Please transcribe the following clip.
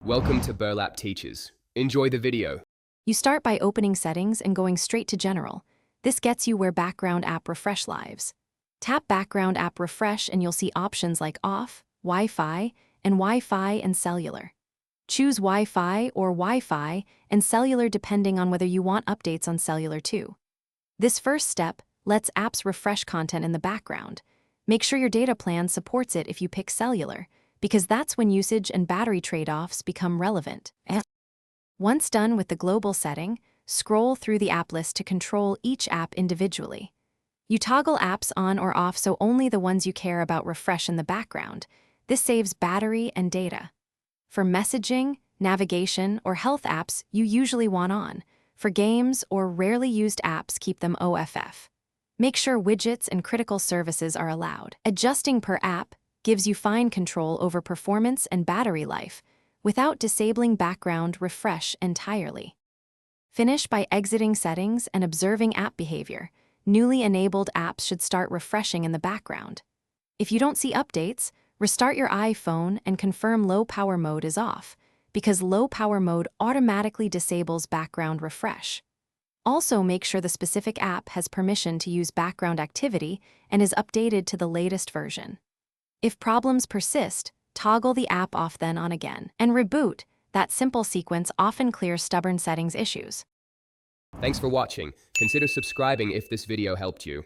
Welcome to Burlap Teachers. Enjoy the video. You start by opening Settings and going straight to General. This gets you where Background App Refresh lives. Tap Background App Refresh and you'll see options like Off, Wi-Fi, and Wi-Fi and Cellular. Choose Wi-Fi or Wi-Fi and Cellular depending on whether you want updates on Cellular too. This first step lets apps refresh content in the background. Make sure your data plan supports it if you pick Cellular, because that's when usage and battery trade-offs become relevant. Once done with the global setting, scroll through the app list to control each app individually. You toggle apps on or off so only the ones you care about refresh in the background. This saves battery and data. For messaging, navigation, or health apps, you usually want on. For games or rarely used apps, keep them OFF. Make sure widgets and critical services are allowed. Adjusting per app gives you fine control over performance and battery life without disabling background refresh entirely. Finish by exiting settings and observing app behavior. Newly enabled apps should start refreshing in the background. If you don't see updates, restart your iPhone and confirm low power mode is off, because low power mode automatically disables background refresh. Also, make sure the specific app has permission to use background activity and is updated to the latest version. If problems persist, toggle the app off then on again, and reboot. That simple sequence often clears stubborn settings issues. Thanks for watching. Consider subscribing if this video helped you.